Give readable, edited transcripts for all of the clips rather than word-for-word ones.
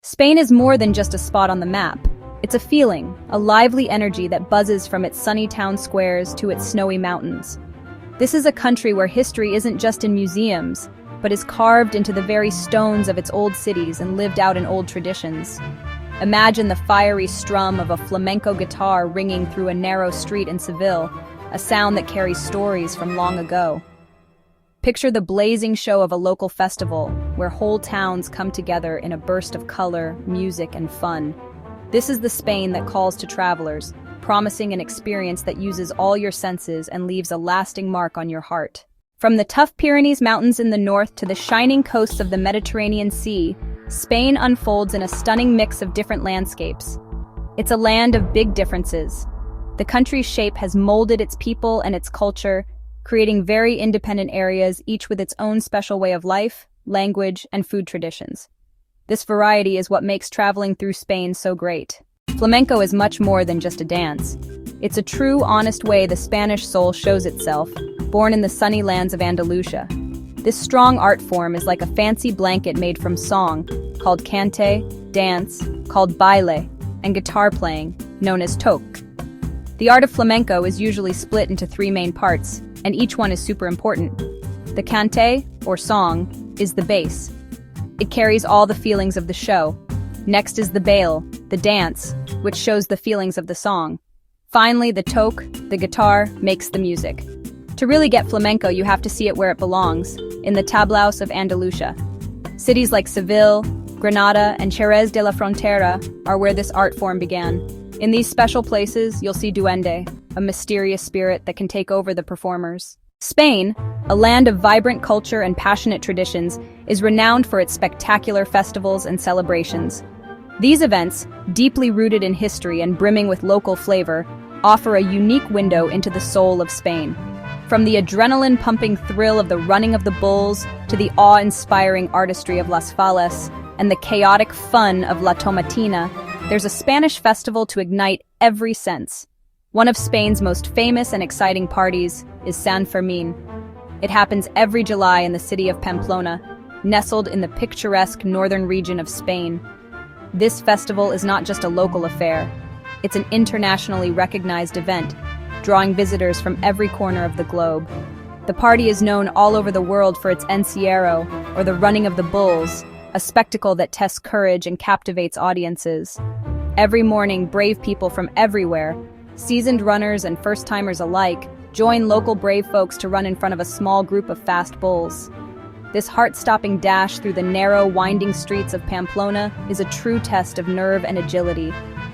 Spain is more than just a spot on the map. It's a feeling, a lively energy that buzzes from its sunny town squares to its snowy mountains. This is a country where history isn't just in museums, but is carved into the very stones of its old cities and lived out in old traditions. Imagine the fiery strum of a flamenco guitar ringing through a narrow street in Seville, a sound that carries stories from long ago. Picture the blazing show of a local festival, where whole towns come together in a burst of color, music, and fun. This is the Spain that calls to travelers, promising an experience that uses all your senses and leaves a lasting mark on your heart. From the tough Pyrenees Mountains in the north to the shining coasts of the Mediterranean Sea, Spain unfolds in a stunning mix of different landscapes. It's a land of big differences. The country's shape has molded its people and its culture, creating very independent areas, each with its own special way of life, language, and food traditions. This variety is what makes traveling through Spain so great. Flamenco is much more than just a dance. It's a true, honest way the Spanish soul shows itself, born in the sunny lands of Andalusia. This strong art form is like a fancy blanket made from song, called cante, dance, called baile, and guitar playing, known as toque. The art of flamenco is usually split into three main parts, and each one is super important. The cante, or song, is the base. It carries all the feelings of the show. Next is the baile, the dance, which shows the feelings of the song. Finally, the toque, the guitar, makes the music. To really get flamenco, you have to see it where it belongs, in the tablaos of Andalusia. Cities like Seville, Granada, and Jerez de la Frontera are where this art form began. In these special places, you'll see duende, a mysterious spirit that can take over the performers. Spain, a land of vibrant culture and passionate traditions, is renowned for its spectacular festivals and celebrations. These events, deeply rooted in history and brimming with local flavor, offer a unique window into the soul of Spain. From the adrenaline-pumping thrill of the running of the bulls to the awe-inspiring artistry of Las Fallas and the chaotic fun of La Tomatina, there's a Spanish festival to ignite every sense. One of Spain's most famous and exciting parties is San Fermín. It happens every July in the city of Pamplona, nestled in the picturesque northern region of Spain. This festival is not just a local affair. It's an internationally recognized event, drawing visitors from every corner of the globe. The party is known all over the world for its encierro, or the running of the bulls, a spectacle that tests courage and captivates audiences. Every morning, brave people from everywhere, seasoned runners and first-timers alike, join local brave folks to run in front of a small group of fast bulls. This heart-stopping dash through the narrow, winding streets of Pamplona is a true test of nerve and agility.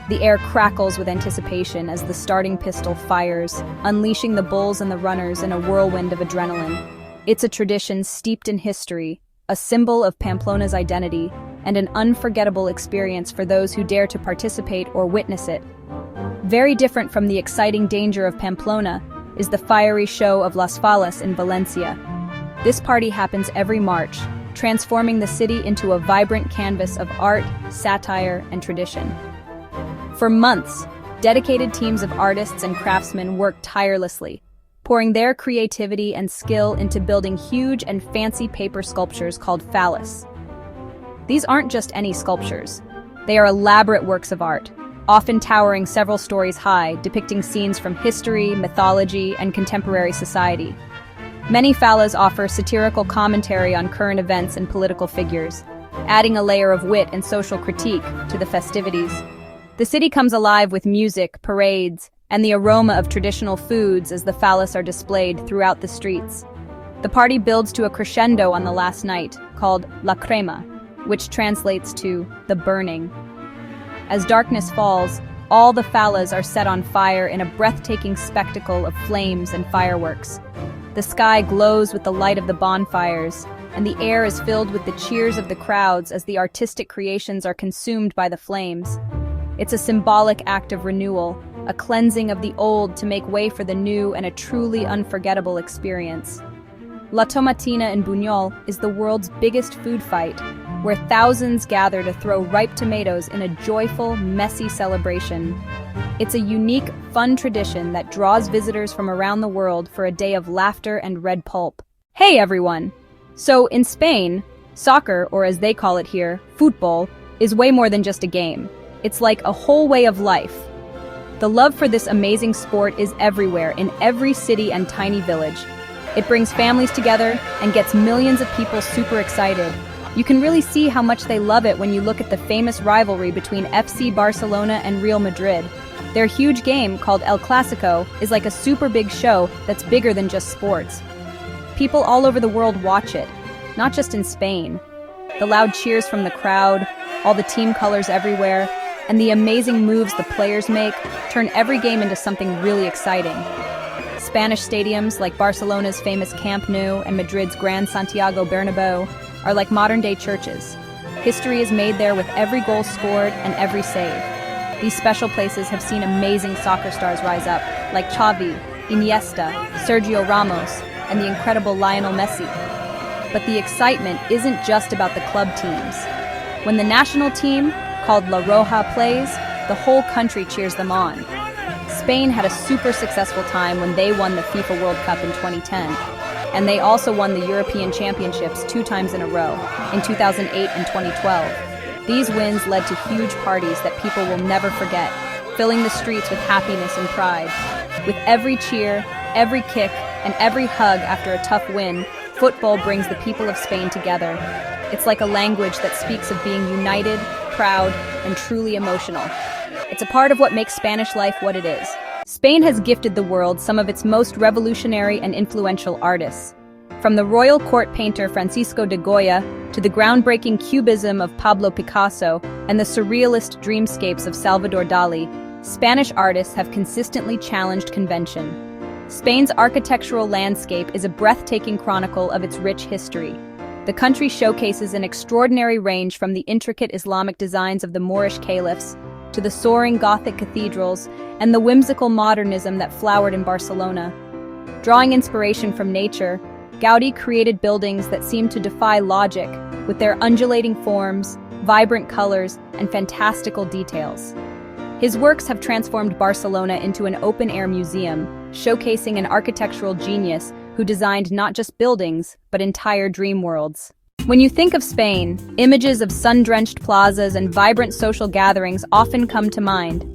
The air crackles with anticipation as the starting pistol fires, unleashing the bulls and the runners in a whirlwind of adrenaline. It's a tradition steeped in history, a symbol of Pamplona's identity, and an unforgettable experience for those who dare to participate or witness it. Very different from the exciting danger of Pamplona is the fiery show of Las Fallas in Valencia. This party happens every March, transforming the city into a vibrant canvas of art, satire, and tradition. For months, dedicated teams of artists and craftsmen work tirelessly, pouring their creativity and skill into building huge and fancy paper sculptures called phallus. These aren't just any sculptures. They are elaborate works of art, often towering several stories high, depicting scenes from history, mythology, and contemporary society. Many phallas offer satirical commentary on current events and political figures, adding a layer of wit and social critique to the festivities. The city comes alive with music, parades, and the aroma of traditional foods as the phallus are displayed throughout the streets. The party builds to a crescendo on the last night, called La Crema, which translates to the burning. As darkness falls, all the phallas are set on fire in a breathtaking spectacle of flames and fireworks. The sky glows with the light of the bonfires, and the air is filled with the cheers of the crowds as the artistic creations are consumed by the flames. It's a symbolic act of renewal, a cleansing of the old to make way for the new, and a truly unforgettable experience. La Tomatina in Buñol is the world's biggest food fight, where thousands gather to throw ripe tomatoes in a joyful, messy celebration. It's a unique, fun tradition that draws visitors from around the world for a day of laughter and red pulp. Hey everyone! So in Spain, soccer, or as they call it here, fútbol, is way more than just a game. It's like a whole way of life. The love for this amazing sport is everywhere, in every city and tiny village. It brings families together and gets millions of people super excited. You can really see how much they love it when you look at the famous rivalry between FC Barcelona and Real Madrid. Their huge game, called El Clasico, is like a super big show that's bigger than just sports. People all over the world watch it, not just in Spain. The loud cheers from the crowd, all the team colors everywhere, and the amazing moves the players make turn every game into something really exciting. Spanish stadiums like Barcelona's famous Camp Nou and Madrid's Gran Santiago Bernabeu are like modern-day churches. History is made there with every goal scored and every save. These special places have seen amazing soccer stars rise up, like Xavi, Iniesta, Sergio Ramos, and the incredible Lionel Messi. But the excitement isn't just about the club teams. When the national team, called La Roja, plays, the whole country cheers them on. Spain had a super successful time when they won the FIFA World Cup in 2010, and they also won the European Championships 2 times in a row, in 2008 and 2012. These wins led to huge parties that people will never forget, filling the streets with happiness and pride. With every cheer, every kick, and every hug after a tough win, football brings the people of Spain together. It's like a language that speaks of being united, proud, and truly emotional. It's a part of what makes Spanish life what it is. Spain has gifted the world some of its most revolutionary and influential artists. From the royal court painter Francisco de Goya to the groundbreaking cubism of Pablo Picasso and the surrealist dreamscapes of Salvador Dali, Spanish artists have consistently challenged convention. Spain's architectural landscape is a breathtaking chronicle of its rich history. The country showcases an extraordinary range from the intricate Islamic designs of the Moorish caliphs to the soaring Gothic cathedrals and the whimsical modernism that flowered in Barcelona. Drawing inspiration from nature, Gaudí created buildings that seemed to defy logic, with their undulating forms, vibrant colors, and fantastical details. His works have transformed Barcelona into an open-air museum, showcasing an architectural genius who designed not just buildings, but entire dream worlds. When you think of Spain, images of sun-drenched plazas and vibrant social gatherings often come to mind.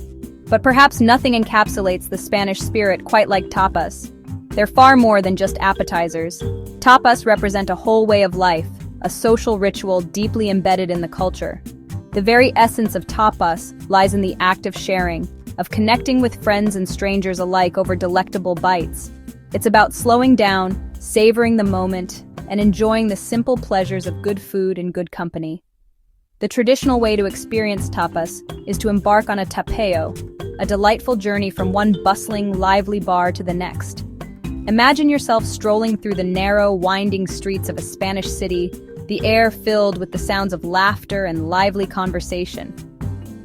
But perhaps nothing encapsulates the Spanish spirit quite like tapas. They're far more than just appetizers. Tapas represent a whole way of life, a social ritual deeply embedded in the culture. The very essence of tapas lies in the act of sharing, of connecting with friends and strangers alike over delectable bites. It's about slowing down, savoring the moment, and enjoying the simple pleasures of good food and good company. The traditional way to experience tapas is to embark on a tapeo, a delightful journey from one bustling, lively bar to the next. Imagine yourself strolling through the narrow, winding streets of a Spanish city, the air filled with the sounds of laughter and lively conversation.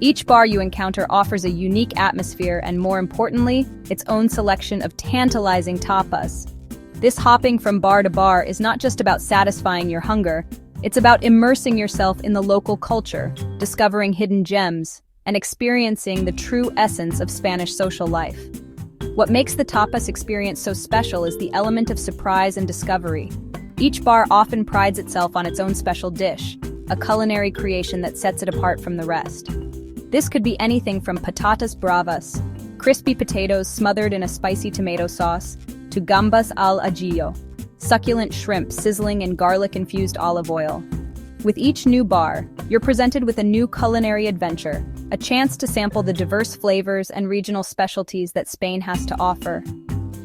Each bar you encounter offers a unique atmosphere and, more importantly, its own selection of tantalizing tapas. This hopping from bar to bar is not just about satisfying your hunger, it's about immersing yourself in the local culture, discovering hidden gems, and experiencing the true essence of Spanish social life. What makes the tapas experience so special is the element of surprise and discovery. Each bar often prides itself on its own special dish, a culinary creation that sets it apart from the rest. This could be anything from patatas bravas, crispy potatoes smothered in a spicy tomato sauce, to gambas al ajillo, succulent shrimp sizzling in garlic-infused olive oil. With each new bar, you're presented with a new culinary adventure, a chance to sample the diverse flavors and regional specialties that Spain has to offer.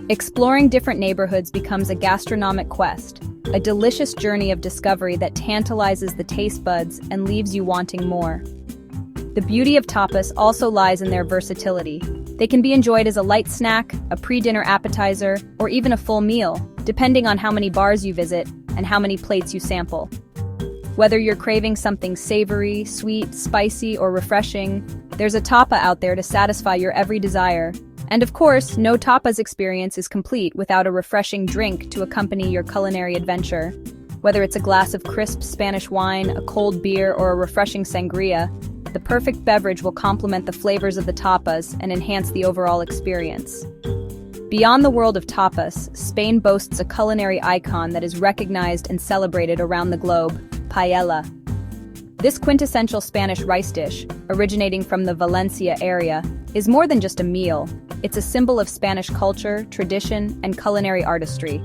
Exploring different neighborhoods becomes a gastronomic quest, a delicious journey of discovery that tantalizes the taste buds and leaves you wanting more. The beauty of tapas also lies in their versatility. They can be enjoyed as a light snack, a pre-dinner appetizer, or even a full meal, depending on how many bars you visit and how many plates you sample. Whether you're craving something savory, sweet, spicy, or refreshing, there's a tapa out there to satisfy your every desire. And of course, no tapas experience is complete without a refreshing drink to accompany your culinary adventure. Whether it's a glass of crisp Spanish wine, a cold beer, or a refreshing sangria, the perfect beverage will complement the flavors of the tapas and enhance the overall experience. Beyond the world of tapas, Spain boasts a culinary icon that is recognized and celebrated around the globe: paella. This quintessential Spanish rice dish, originating from the Valencia area, is more than just a meal. It's a symbol of Spanish culture, tradition, and culinary artistry.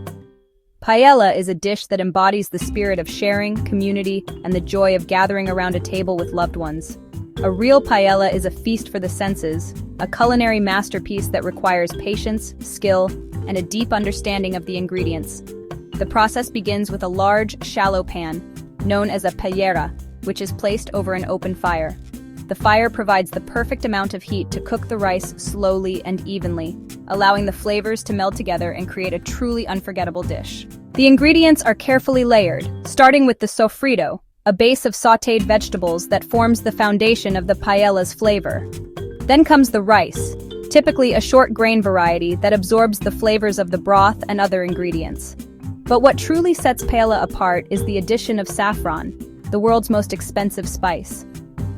Paella is a dish that embodies the spirit of sharing, community, and the joy of gathering around a table with loved ones. A real paella is a feast for the senses, a culinary masterpiece that requires patience, skill, and a deep understanding of the ingredients. The process begins with a large, shallow pan, known as a paellera, which is placed over an open fire. The fire provides the perfect amount of heat to cook the rice slowly and evenly, allowing the flavors to meld together and create a truly unforgettable dish. The ingredients are carefully layered, starting with the sofrito, a base of sautéed vegetables that forms the foundation of the paella's flavor. Then comes the rice, typically a short grain variety that absorbs the flavors of the broth and other ingredients. But what truly sets paella apart is the addition of saffron, the world's most expensive spice.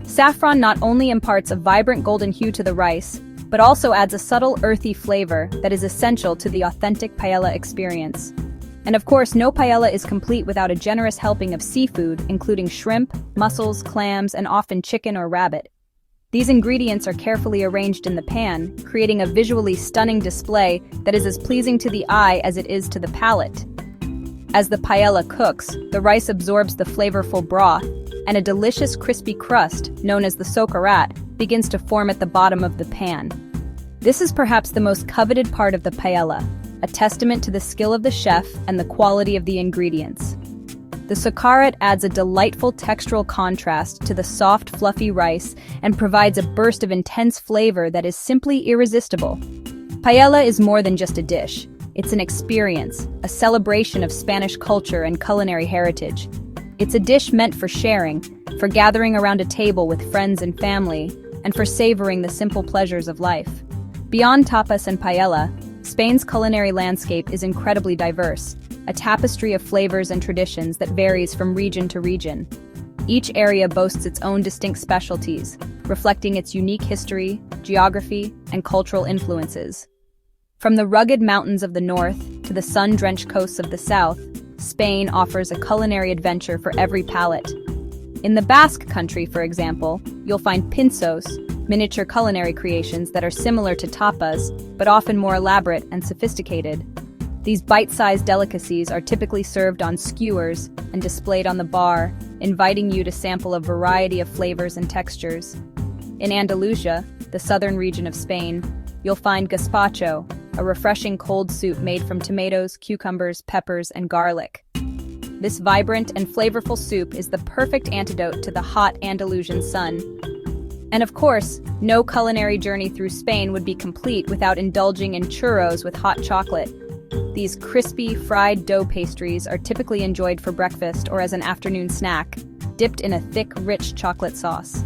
Saffron not only imparts a vibrant golden hue to the rice, but also adds a subtle earthy flavor that is essential to the authentic paella experience. And of course, no paella is complete without a generous helping of seafood, including shrimp, mussels, clams, and often chicken or rabbit. These ingredients are carefully arranged in the pan, creating a visually stunning display that is as pleasing to the eye as it is to the palate. As the paella cooks, the rice absorbs the flavorful broth, and a delicious crispy crust, known as the socarrat, begins to form at the bottom of the pan. This is perhaps the most coveted part of the paella, a testament to the skill of the chef and the quality of the ingredients. The socarrat adds a delightful textural contrast to the soft, fluffy rice and provides a burst of intense flavor that is simply irresistible. Paella is more than just a dish. It's an experience, a celebration of Spanish culture and culinary heritage. It's a dish meant for sharing, for gathering around a table with friends and family, and for savoring the simple pleasures of life. Beyond tapas and paella, Spain's culinary landscape is incredibly diverse, a tapestry of flavors and traditions that varies from region to region. Each area boasts its own distinct specialties, reflecting its unique history, geography, and cultural influences. From the rugged mountains of the north to the sun-drenched coasts of the south, Spain offers a culinary adventure for every palate. In the Basque Country, for example, you'll find pinzos, miniature culinary creations that are similar to tapas, but often more elaborate and sophisticated. These bite-sized delicacies are typically served on skewers and displayed on the bar, inviting you to sample a variety of flavors and textures. In Andalusia, the southern region of Spain, you'll find gazpacho, a refreshing cold soup made from tomatoes, cucumbers, peppers, and garlic. This vibrant and flavorful soup is the perfect antidote to the hot Andalusian sun. And of course, no culinary journey through Spain would be complete without indulging in churros with hot chocolate. These crispy, fried dough pastries are typically enjoyed for breakfast or as an afternoon snack, dipped in a thick, rich chocolate sauce.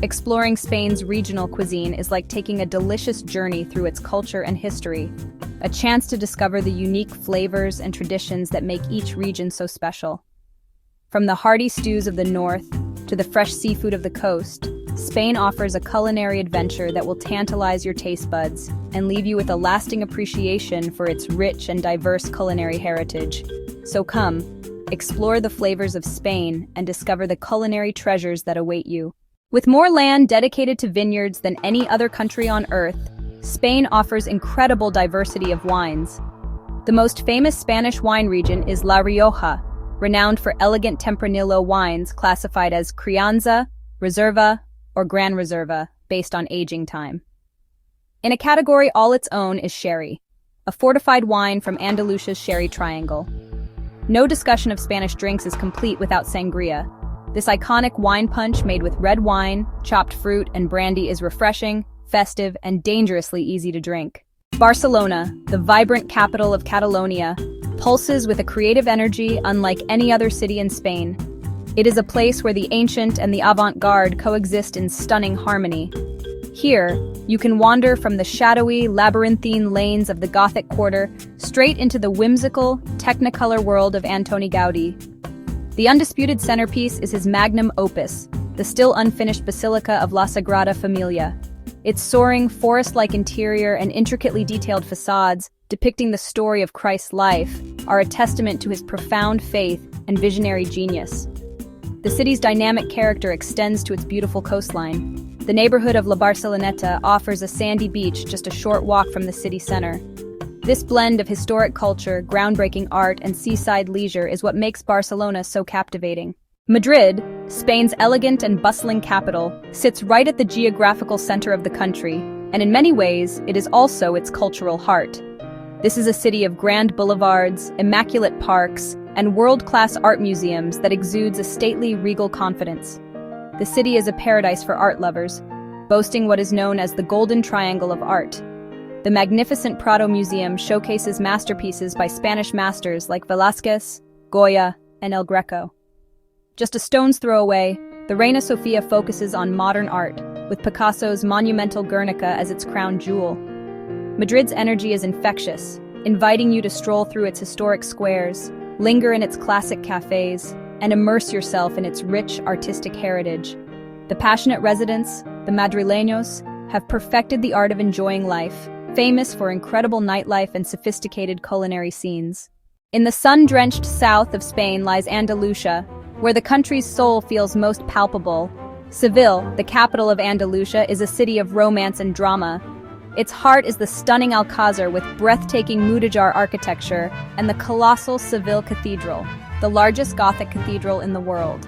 Exploring Spain's regional cuisine is like taking a delicious journey through its culture and history, a chance to discover the unique flavors and traditions that make each region so special. From the hearty stews of the north to the fresh seafood of the coast, Spain offers a culinary adventure that will tantalize your taste buds and leave you with a lasting appreciation for its rich and diverse culinary heritage. So come, explore the flavors of Spain and discover the culinary treasures that await you. With more land dedicated to vineyards than any other country on Earth, Spain offers incredible diversity of wines. The most famous Spanish wine region is La Rioja, renowned for elegant Tempranillo wines classified as Crianza, Reserva, or Gran Reserva, based on aging time. In a category all its own is sherry, a fortified wine from Andalusia's Sherry Triangle. No discussion of Spanish drinks is complete without sangria. This iconic wine punch made with red wine, chopped fruit, and brandy is refreshing, festive, and dangerously easy to drink. Barcelona, the vibrant capital of Catalonia, pulses with a creative energy unlike any other city in Spain. It is a place where the ancient and the avant-garde coexist in stunning harmony. Here, you can wander from the shadowy, labyrinthine lanes of the Gothic Quarter straight into the whimsical, technicolor world of Antoni Gaudí. The undisputed centerpiece is his magnum opus, the still unfinished Basilica of La Sagrada Familia. Its soaring, forest-like interior and intricately detailed facades, depicting the story of Christ's life, are a testament to his profound faith and visionary genius. The city's dynamic character extends to its beautiful coastline. The neighborhood of La Barceloneta offers a sandy beach just a short walk from the city center. This blend of historic culture, groundbreaking art, and seaside leisure is what makes Barcelona so captivating. Madrid, Spain's elegant and bustling capital, sits right at the geographical center of the country, and in many ways, it is also its cultural heart. This is a city of grand boulevards, immaculate parks, and world-class art museums that exudes a stately, regal confidence. The city is a paradise for art lovers, boasting what is known as the Golden Triangle of Art. The magnificent Prado Museum showcases masterpieces by Spanish masters like Velázquez, Goya, and El Greco. Just a stone's throw away, the Reina Sofia focuses on modern art, with Picasso's monumental Guernica as its crown jewel. Madrid's energy is infectious, inviting you to stroll through its historic squares, linger in its classic cafes, and immerse yourself in its rich artistic heritage. The passionate residents, the Madrileños, have perfected the art of enjoying life, famous for incredible nightlife and sophisticated culinary scenes. In the sun-drenched south of Spain lies Andalusia, where the country's soul feels most palpable. Seville, the capital of Andalusia, is a city of romance and drama. Its heart is the stunning Alcázar with breathtaking Mudéjar architecture and the colossal Seville Cathedral, the largest Gothic cathedral in the world.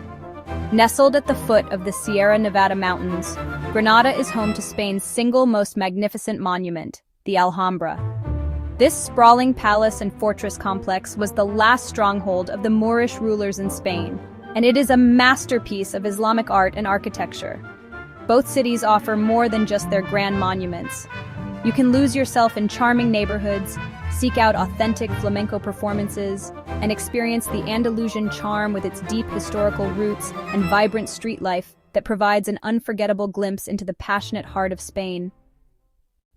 Nestled at the foot of the Sierra Nevada mountains, Granada is home to Spain's single most magnificent monument, the Alhambra. This sprawling palace and fortress complex was the last stronghold of the Moorish rulers in Spain, and it is a masterpiece of Islamic art and architecture. Both cities offer more than just their grand monuments. You can lose yourself in charming neighborhoods, seek out authentic flamenco performances, and experience the Andalusian charm with its deep historical roots and vibrant street life that provides an unforgettable glimpse into the passionate heart of Spain.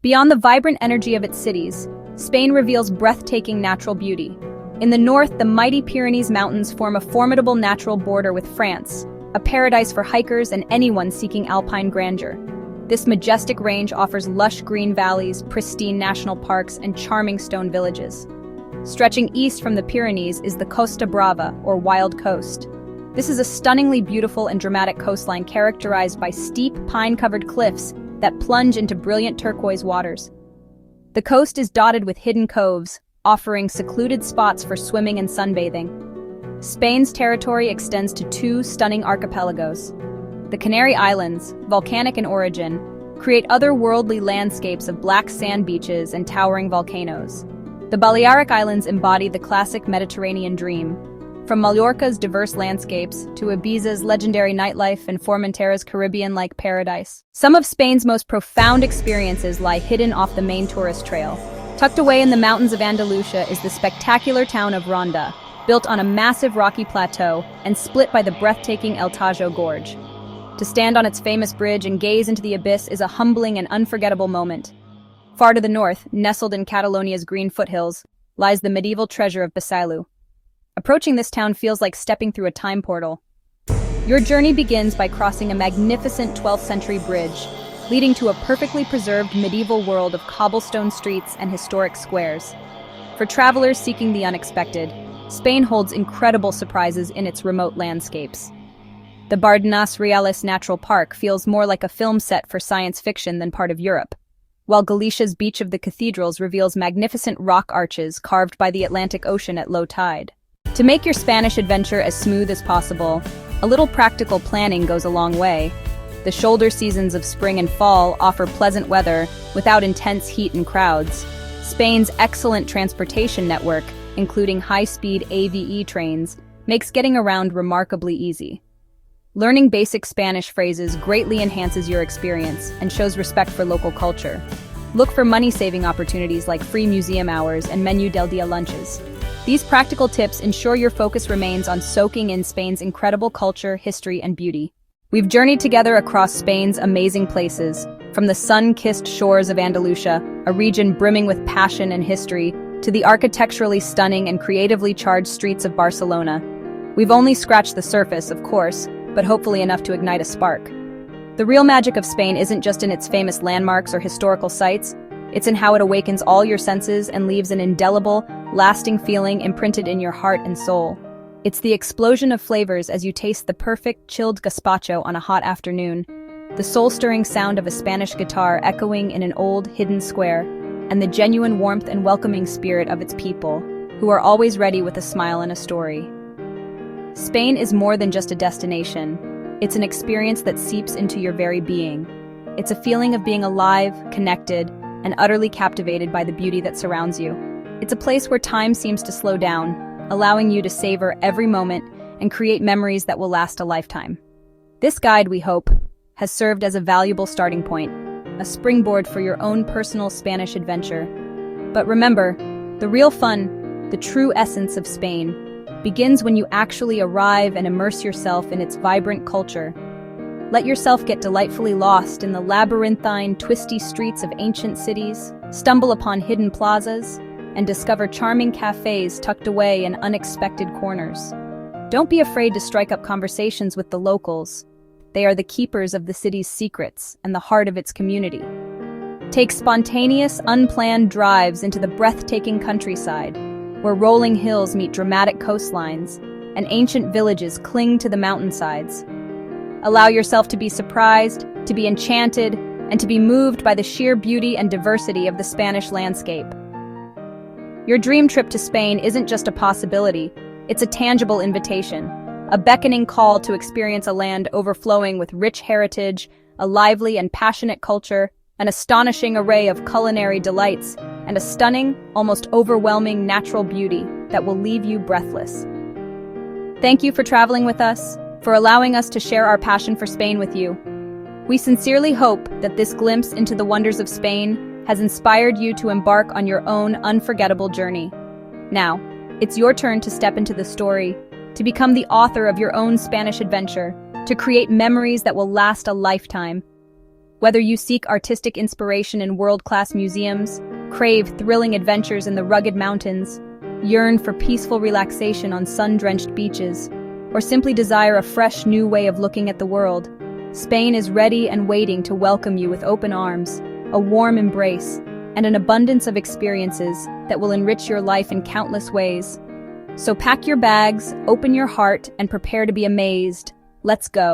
Beyond the vibrant energy of its cities, Spain reveals breathtaking natural beauty. In the north, the mighty Pyrenees Mountains form a formidable natural border with France, a paradise for hikers and anyone seeking alpine grandeur. This majestic range offers lush green valleys, pristine national parks, and charming stone villages. Stretching east from the Pyrenees is the Costa Brava, or Wild Coast. This is a stunningly beautiful and dramatic coastline characterized by steep, pine-covered cliffs that plunge into brilliant turquoise waters. The coast is dotted with hidden coves, offering secluded spots for swimming and sunbathing. Spain's territory extends to two stunning archipelagos. The Canary Islands, volcanic in origin, create otherworldly landscapes of black sand beaches and towering volcanoes. The Balearic Islands embody the classic Mediterranean dream, from Mallorca's diverse landscapes to Ibiza's legendary nightlife and Formentera's Caribbean-like paradise. Some of Spain's most profound experiences lie hidden off the main tourist trail. Tucked away in the mountains of Andalusia is the spectacular town of Ronda, built on a massive rocky plateau and split by the breathtaking El Tajo Gorge. To stand on its famous bridge and gaze into the abyss is a humbling and unforgettable moment. Far to the north, nestled in Catalonia's green foothills, lies the medieval treasure of Besalú. Approaching this town feels like stepping through a time portal. Your journey begins by crossing a magnificent 12th century bridge, leading to a perfectly preserved medieval world of cobblestone streets and historic squares. For travelers seeking the unexpected, Spain holds incredible surprises in its remote landscapes. The Bardenas Reales Natural Park feels more like a film set for science fiction than part of Europe, while Galicia's Beach of the Cathedrals reveals magnificent rock arches carved by the Atlantic Ocean at low tide. To make your Spanish adventure as smooth as possible, a little practical planning goes a long way. The shoulder seasons of spring and fall offer pleasant weather without intense heat and crowds. Spain's excellent transportation network, including high-speed AVE trains, makes getting around remarkably easy. Learning basic Spanish phrases greatly enhances your experience and shows respect for local culture. Look for money-saving opportunities like free museum hours and Menú del Día lunches. These practical tips ensure your focus remains on soaking in Spain's incredible culture, history, and beauty. We've journeyed together across Spain's amazing places, from the sun-kissed shores of Andalusia, a region brimming with passion and history, to the architecturally stunning and creatively charged streets of Barcelona. We've only scratched the surface, of course, but hopefully enough to ignite a spark. The real magic of Spain isn't just in its famous landmarks or historical sites, it's in how it awakens all your senses and leaves an indelible, lasting feeling imprinted in your heart and soul. It's the explosion of flavors as you taste the perfect, chilled gazpacho on a hot afternoon, the soul-stirring sound of a Spanish guitar echoing in an old, hidden square, and the genuine warmth and welcoming spirit of its people, who are always ready with a smile and a story. Spain is more than just a destination. It's an experience that seeps into your very being. It's a feeling of being alive, connected, and utterly captivated by the beauty that surrounds you. It's a place where time seems to slow down, allowing you to savor every moment and create memories that will last a lifetime. This guide, we hope, has served as a valuable starting point, a springboard for your own personal Spanish adventure. But remember, the real fun, the true essence of Spain, begins when you actually arrive and immerse yourself in its vibrant culture. Let yourself get delightfully lost in the labyrinthine, twisty streets of ancient cities, stumble upon hidden plazas, and discover charming cafes tucked away in unexpected corners. Don't be afraid to strike up conversations with the locals. They are the keepers of the city's secrets and the heart of its community. Take spontaneous, unplanned drives into the breathtaking countryside, where rolling hills meet dramatic coastlines and ancient villages cling to the mountainsides. Allow yourself to be surprised, to be enchanted, and to be moved by the sheer beauty and diversity of the Spanish landscape. Your dream trip to Spain isn't just a possibility, it's a tangible invitation, a beckoning call to experience a land overflowing with rich heritage, a lively and passionate culture, an astonishing array of culinary delights, and a stunning, almost overwhelming natural beauty that will leave you breathless. Thank you for traveling with us, for allowing us to share our passion for Spain with you. We sincerely hope that this glimpse into the wonders of Spain has inspired you to embark on your own unforgettable journey. Now, it's your turn to step into the story, to become the author of your own Spanish adventure, to create memories that will last a lifetime. Whether you seek artistic inspiration in world-class museums, crave thrilling adventures in the rugged mountains, yearn for peaceful relaxation on sun-drenched beaches, or simply desire a fresh new way of looking at the world, Spain is ready and waiting to welcome you with open arms, a warm embrace, and an abundance of experiences that will enrich your life in countless ways. So pack your bags, open your heart, and prepare to be amazed. Let's go.